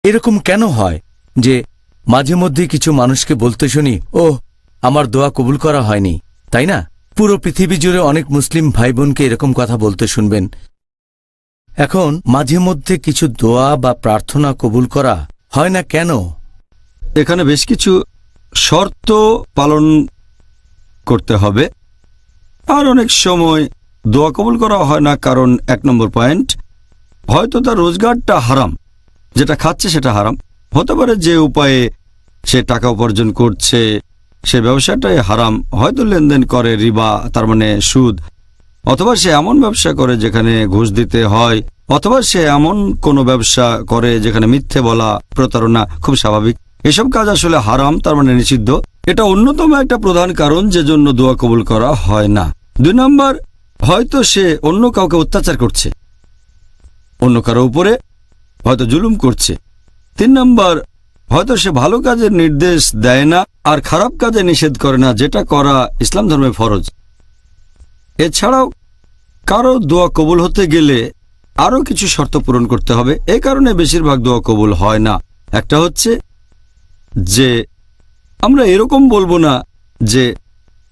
এরকম কেন হয় যে মাঝে মধ্যে কিছু মানুষকে বলতে শুনি, ও আমার দোয়া কবুল করা হয়নি, তাই না? পুরো পৃথিবী জুড়ে অনেক মুসলিম ভাই বোনকে এরকম কথা বলতে শুনবেন। এখন মাঝে মধ্যে কিছু দোয়া বা প্রার্থনা কবুল করা হয় না কেন? এখানে বেশ কিছু শর্ত পালন করতে হবে। আর অনেক সময় দোয়া কবুল করা হয় না কারণ 1 নম্বর পয়েন্ট, হয়তো তার রোজগারটা হারাম, যেটা খাচ্ছে সেটা হারাম। হতে পারে যে উপায়ে সে টাকা উপার্জন করছে সে ব্যবসাটাই হারাম, হয়তো লেনদেন করে রিবা, তার মানে সুদ, অথবা সে এমন ব্যবসা করে যেখানে ঘুষ দিতে হয়, অথবা সে এমন কোনো ব্যবসা করে যেখানে মিথ্যে বলা, প্রতারণা খুব স্বাভাবিক। এসব কাজ আসলে হারাম, তার মানে নিষিদ্ধ। এটা অন্যতম একটা প্রধান কারণ যে জন্য দোয়া কবুল করা হয় না। 2 নম্বর, হয়তো সে অন্য কাউকে অত্যাচার করছে, অন্য কারো উপরে হয়তো জুলুম করছে। 3 নম্বর, হয়তো সে ভালো কাজের নির্দেশ দেয় না আর খারাপ কাজে নিষেধ করে না, যেটা করা ইসলাম ধর্মে ফরজ। এছাড়াও কারো দোয়া কবুল হতে গেলে আরও কিছু শর্ত পূরণ করতে হবে। এই কারণে বেশিরভাগ দোয়া কবুল হয় না। একটা হচ্ছে যে আমরা এরকম বলবো না যে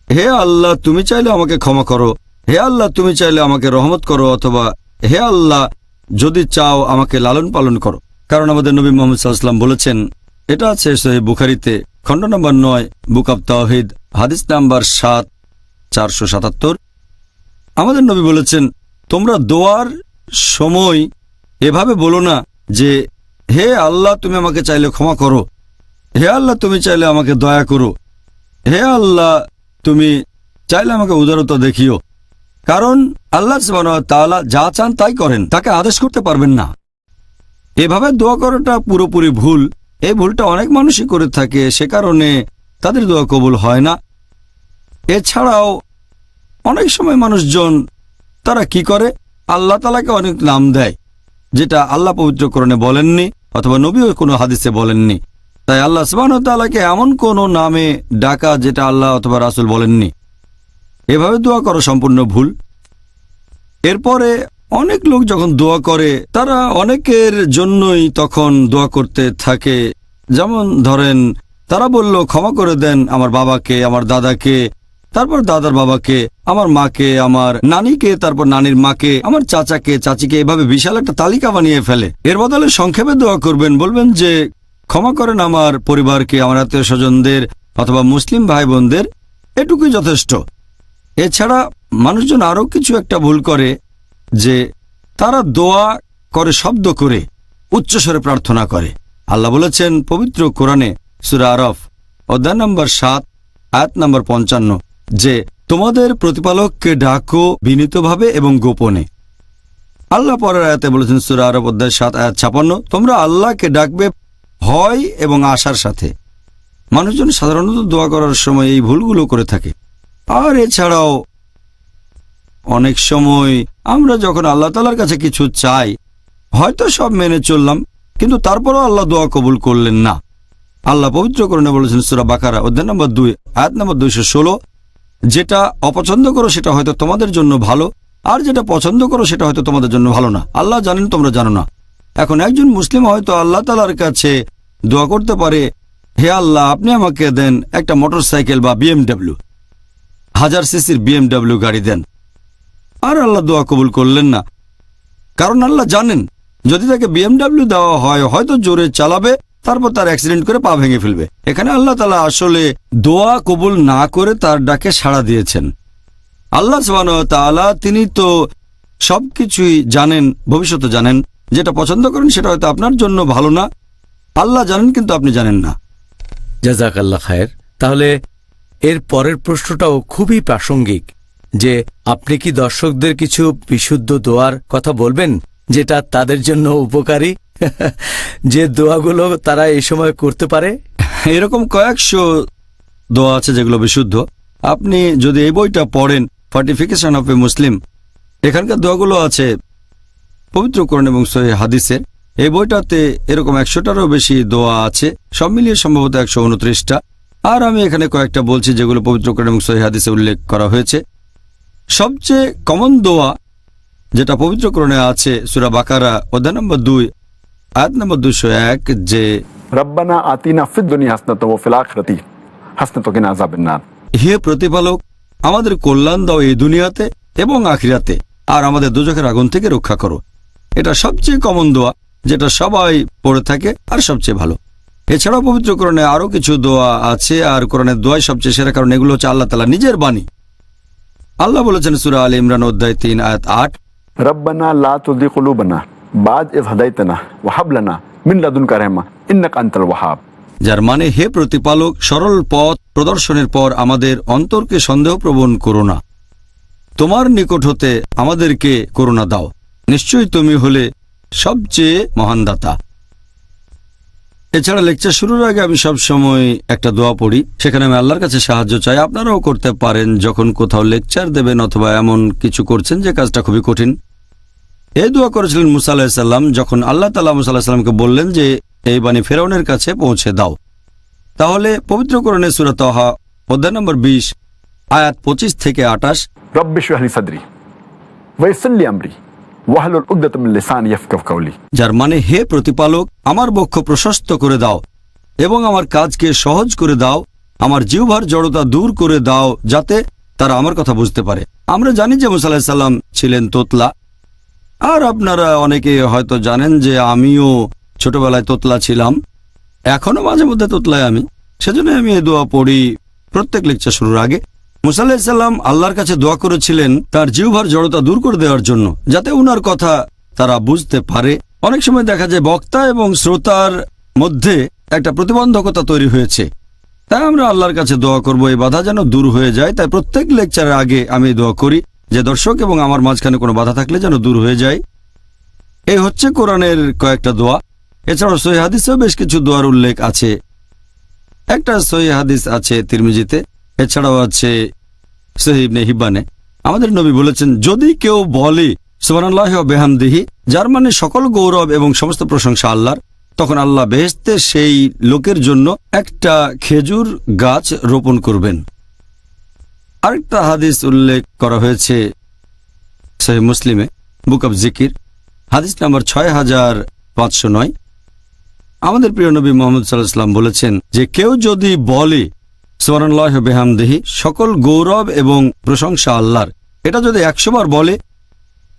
হে আল্লাহ তুমি চাইলে আমাকে ক্ষমা করো, হে আল্লাহ তুমি চাইলে আমাকে রহমত করো, অথবা হে আল্লাহ যদি চাও আমাকে লালন পালন করো। কারণ আমাদের নবী মুহাম্মদ সাল্লাল্লাহু আলাইহি ওয়াসাল্লাম বলেছেন, এটা আছে সহিহ বুখারীতে খণ্ড নম্বর 9 বুক অব তাওহীদ হাদিস নাম্বার 7/477। আমাদের নবী বলেছেন, তোমরা দোয়ার সময় এভাবে বলো না যে হে আল্লাহ তুমি আমাকে চাইলে ক্ষমা করো, হে আল্লাহ তুমি চাইলে আমাকে দয়া করো, হে আল্লাহ তুমি চাইলে আমাকে উদারতা দেখিও। কারণ আল্লাহ সুবহানাহু ওয়া তাআলা যা চান তাই করেন, তাকে আদেশ করতে পারবেন না। এভাবে দোয়া করাটা পুরোপুরি ভুল। এই ভুলটা অনেক মানুষই করে থাকে, সে কারণে তাদের দোয়া কবুল হয় না। এছাড়াও অনেক সময় মানুষজন তারা কি করে, আল্লাহ তাআলাকে অনেক নাম দেয় যেটা আল্লাহ পবিত্র কোরআনে বলেননি অথবা নবীও কোনো হাদিসে বলেননি। তাই আল্লাহ সুবহানাহু ওয়া তাআলাকে এমন কোনো নামে ডাকা যেটা আল্লাহ অথবা রাসূল বলেননি, এভাবে দোয়া করা সম্পূর্ণ ভুল। এরপরে অনেক লোক যখন দোয়া করে তারা অনেকের জন্যই তখন দোয়া করতে থাকে। যেমন ধরেন তারা বলল ক্ষমা করে দেন আমার বাবাকে, আমার দাদাকে, তারপর দাদার বাবাকে, আমার মাকে, আমার নানিকে, তারপর নানির মাকে, আমার চাচাকে, চাচিকে, এভাবে বিশাল একটা তালিকা বানিয়ে ফেলে। এর বদলে সংক্ষেপে দোয়া করবেন, বলবেন যে ক্ষমা করেন আমার পরিবারকে, আমার আত্মীয় স্বজনদের অথবা মুসলিম ভাই বোনদের, এটুকুই যথেষ্ট। এছাড়া মানুষজন আরও কিছু একটা ভুল করে যে তারা দোয়া করে শব্দ করে, উচ্চস্বরে প্রার্থনা করে। আল্লাহ বলেছেন পবিত্র কোরআনে সূরা আরাফ অধ্যায় নম্বর 7 আয়াত নম্বর 55 যে তোমাদের প্রতিপালককে ডাকো বিনীতভাবে এবং গোপনে। আল্লাহ পরের আয়াতে বলেছেন সূরা আরাফ অধ্যায় 7 আয়াত 56 তোমরা আল্লাহকে ডাকবে ভয় এবং আশার সাথে। মানুষজন সাধারণত দোয়া করার সময় এই ভুলগুলো করে থাকে। আর এছাড়াও অনেক সময় আমরা যখন আল্লাহ তাআলার কাছে কিছু চাই, হয়তো সব মেনে চললাম, কিন্তু তারপরও আল্লাহ দোয়া কবুল করলেন না। আল্লাহ পবিত্র কোরআনে বলেছেন সূরা বাকারা অধ্যায় নম্বর 2 আয়াত নম্বর 216 যেটা অপছন্দ করো সেটা হয়তো তোমাদের জন্য ভালো, আর যেটা পছন্দ করো সেটা হয়তো তোমাদের জন্য ভালো না। আল্লাহ জানেন, তোমরা জানো না। এখন একজন মুসলিম হয়তো আল্লাহ তাআলার কাছে দোয়া করতে পারে, হে আল্লাহ আপনি আমাকে দেন একটা মোটরসাইকেল বা BMW, 1000 সিসির BMW গাড়ি দেন। আর আল্লাহ দোয়া কবুল করলেন না, কারণ আল্লাহ জানেন যদি তাকে BMW দেওয়া হয় হয়তো জোরে চালাবে, তারপর তার অ্যাক্সিডেন্ট করে পা ভেঙে ফেলবে। এখানে আল্লাহ তাআলা আসলে দোয়া কবুল না করে তার ডাকে সাড়া দিয়েছেন। আল্লাহ সুবহানাহু ওয়া তাআলা তিনি তো সবকিছুই জানেন, ভবিষ্যতে জানেন। যেটা পছন্দ করেন সেটা হয়তো আপনার জন্য ভালো না, আল্লাহ জানেন কিন্তু আপনি জানেন না। জাযাকাল্লাহ খায়ের। তাহলে এর পরের প্রশ্নটাও খুবই প্রাসঙ্গিক যে আপনি কি দর্শকদের কিছু বিশুদ্ধ দোয়ার কথা বলবেন যেটা তাদের জন্য উপকারী, যে দোয়াগুলো তারা এই সময় করতে পারে? এরকম কয়েকশো দোয়া আছে যেগুলো বিশুদ্ধ। আপনি যদি এই বইটা পড়েন, ফর্টিফিকেশন অফ এ মুসলিম, এখানকার দোয়াগুলো আছে পবিত্র কোরআন এবং সহিহ হাদিসের। এই বইটাতে এরকম 100টারও বেশি দোয়া আছে, সব মিলিয়ে সম্ভবত 129টা। আর আমি এখানে কয়েকটা বলছি যেগুলো পবিত্র কোরআন এবং সহিহ হাদিসে উল্লেখ করা হয়েছে। সবচেয়ে কমন দোয়া যেটা পবিত্র কোরআনে আছে সূরা বাকারা অধ্যায় নম্বর 2 আয়াত নম্বর 201 যে रब्बना आतीना फिद दुनिया हसनतन व फिल आखिरती हसनतन व अज़ाबिन नार। হে প্রতিপালক, আমাদের কল্যাণ দাও এই দুনিয়াতে এবং আখিরাতে, আর আমাদের দোজখের আগুন থেকে রক্ষা করো। এটা সবচেয়ে কমন দোয়া, যেটা সবাই পড়ে থাকে আর সবচেয়ে ভালো। এছাড়াও পবিত্র কোরআনে আরো কিছু দোয়া আছে, আর কোরআনের দোয়াই সবচেয়ে সেরা, কারণ এগুলো হচ্ছে আল্লাহ তাআলা নিজের বাণী। আল্লাহ বলেছেন সূরা আলে ইমরান অধ্যায় 3 আয়াত 8, रब्बना ला तुज़िग़ क़ुलूबना बाद इज़ हदैतना व हब लना मिन लदुनका रहमा इन्नका अंतल वहाब। যার মানে হে প্রতিপালক, সরল পথ প্রদর্শনের পর আমাদের অন্তরকে সন্দেহপ্রবণ করো না, তোমার নিকট হতে আমাদেরকে করুণা দাও, নিশ্চয়ই তুমি হলে সবচেয়ে মহান দাতা। এছাড়া লেকচার শুরুর আগে আমি সব সময় একটা দোয়া পড়ি, সেখানে আমি আল্লাহর কাছে সাহায্য চাই। আপনারাও করতে পারেন যখন কোথাও লেকচার দেবেন অথবা এমন কিছু করছেন যে কাজটা খুবই কঠিন। এই দোয়া করেছিলেন মুসা আলাইহিস সালাম যখন আল্লাহ তাআলা মুসা আলাইহিস সালামকে বললেন যে এই বাণী ফেরাউনের কাছে পৌঁছে দাও। তাহলে পবিত্র কোরআনে সূরা তাহা অধ্যায় নম্বর 20 আয়াত 25 থেকে 28, रब्ब इश्रह ली सदरी व यस्सिर ली अमरी वाहलुल उक़दतम मिन लिसानी यफ़क़हू क़ौली। যার মানে হে প্রতিপালক, আমার বক্ষ প্রশস্ত করে দাও এবং আমার কাজকে সহজ করে দাও, আমার জিহ্বার জড়তা দূর করে দাও, যাতে তারা আমার কথা বুঝতে পারে। আমরা জানি যে মুসা আলাইহিস সালাম ছিলেন তোতলা, আর আপনারা অনেকে হয়তো জানেন যে আমিও ছোটবেলায় তোতলা ছিলাম, এখনো মাঝে মধ্যে তোতলায় আমি। সেজন্য আমি এই দোয়া পড়ি প্রত্যেক লেকচার শুরুর আগে। মুসা আলাইহিস সালাম আল্লাহর কাছে দোয়া করেছিলেন তার জিহ্বার জড়তা দূর করে দেওয়ার জন্য, যাতে উনার কথা তারা বুঝতে পারে। অনেক সময় দেখা যায় বক্তা এবং শ্রোতার মধ্যে একটা প্রতিবন্ধকতা তৈরি হয়েছে, তাই আমরা আল্লাহর কাছে দোয়া করব এই বাধা যেন দূর হয়ে যায়। তাই প্রত্যেক লেকচারের আগে আমি দোয়া করি যে দর্শক এবং আমার মাঝখানে কোনো বাধা থাকলে যেন দূর হয়ে যায়। এই হচ্ছে কোরআনের কয়েকটা দোয়া। এছাড়াও সহিহ হাদিসেও বেশ কিছু দোয়ার উল্লেখ আছে। একটা সহিহ হাদিস আছে তিরমিজিতে, এছাড়াও আছে সহিহ ইবনে হিব্বানে। আমাদের নবী বলেছেন, যদি কেউ বলে সুবহানাল্লাহি ওয়া বিহামদিহি, যার মানে সকল গৌরব এবং সমস্ত প্রশংসা আল্লাহর, তখন আল্লাহ বেহেশতে সেই লোকের জন্য একটা খেজুর গাছ রোপণ করবেন। আরেকটা হাদিস উল্লেখ করা হয়েছে সহিহ মুসলিমে, বুক অব জিকির, হাদিস নাম্বার 6509। আমাদের প্রিয় নবী মুহাম্মদ সাল্লাল্লাহু আলাইহি ওয়াসাল্লাম বলেছেন যে কেউ যদি বলে সুবহানাল্লাহি ওয়া বিহামদিহি, সকল গৌরব এবং প্রশংসা আল্লাহর, এটা যদি 100 বার বলে,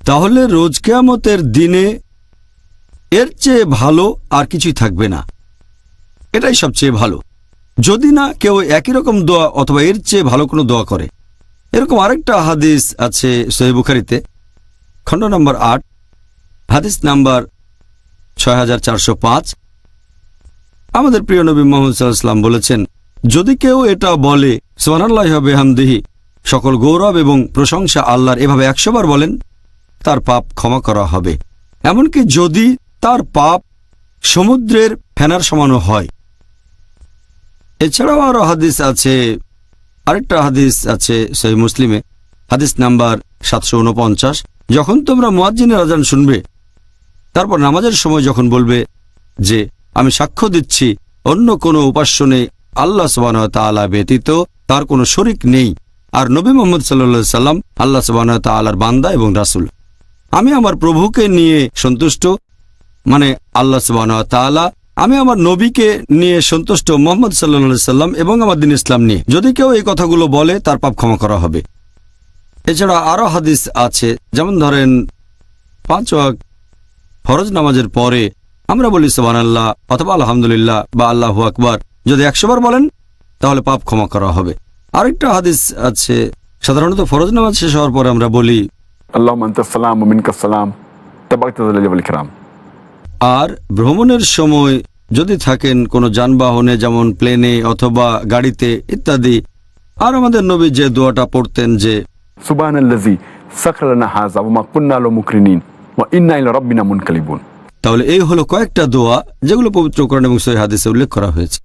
তাহলে রোজ কিয়ামতের দিনে এর চেয়ে ভালো আর কিছুই থাকবে না। এটাই সবচেয়ে ভালো, যদি না কেউ একই রকম দোয়া অথবা এর চেয়ে ভালো কোনো দোয়া করে। এরকম আরেকটা হাদিস আছে সহিহ বুখারীতে, খণ্ড নম্বর 8, হাদিস নাম্বার 6405। আমাদের প্রিয় নবী মুহাম্মদ সাল্লাল্লাহু আলাইহি ওয়াসাল্লাম বলেছেন, যদি কেউ এটা বলে সুবহানাল্লাহি ওয়া বিহামদিহি, সকল গৌরব এবং প্রশংসা আল্লাহর, এভাবে 100 বার বলেন, তার পাপ ক্ষমা করা হবে, এমনকি যদি তার পাপ সমুদ্রের ফেনার সমানও হয়। এছাড়াও আরো হাদিস আছে, আরেকটা হাদিস আছে সহিহ মুসলিমে, হাদিস নাম্বার 749। যখন তোমরা মুয়াজ্জিনের আযান শুনবে, তারপর নামাজের সময় যখন বলবে যে আমি সাক্ষ্য দিচ্ছি অন্য কোনো উপাস্য নেই আল্লাহ সুবহানাহু ওয়া তাআলা ব্যতীত, তার কোনো শরীক নেই, আর নবী মুহাম্মদ সাল্লাল্লাহু আলাইহি সাল্লাম আল্লাহ সুবহানাহু ওয়া তাআলার বান্দা এবং রাসূল। আমি আমার প্রভুকে নিয়ে সন্তুষ্ট, মানে আল্লাহ সুবহানাহু ওয়া তাআলা, আমি আমার নবীকে নিয়ে সন্তুষ্ট মুহাম্মদ সাল্লাল্লাহু আলাইহি সাল্লাম এবং আমার দ্বীন ইসলাম নিয়ে। যদি কেউ এই কথাগুলো বলে, তার পাপ ক্ষমা করা হবে। এছাড়া আরো হাদিস আছে, যেমন ধরেন 5 ওয়াক্ত ফরজ নামাজের পরে আমরা বলি সুবহানাল্লাহ অথবা আলহামদুলিল্লাহ বা আল্লাহু আকবার, যদি 100 বার বলেন তাহলে পাপ ক্ষমা করা হবে। আরেকটা হাদিস আছে, সাধারণত ফরজ নামাজ শেষ হওয়ার পরে আমরা বলি अल्लाहुम्मा अंतस सलाम व मिनकस सलाम तबारकता ज़ल जलालिल इकराम। আর भ्रमণের সময় যদি থাকেন কোনো যানবাহনে, যেমন প্লেনে অথবা গাড়িতে ইত্যাদি, আর আমাদের নবী যে দোয়াটা পড়তেন যে सुबहानल्लज़ी सखर लना हाज़ा व मा कुन्ना लहू मुक़रिनीन व इन्ना इला रब्बिना मुनक़लिबून। তাহলে এই হলো কয়েকটা দোয়া যেগুলো পবিত্র কোরআন এবং সহিহ হাদিসে উল্লেখ করা হয়েছে।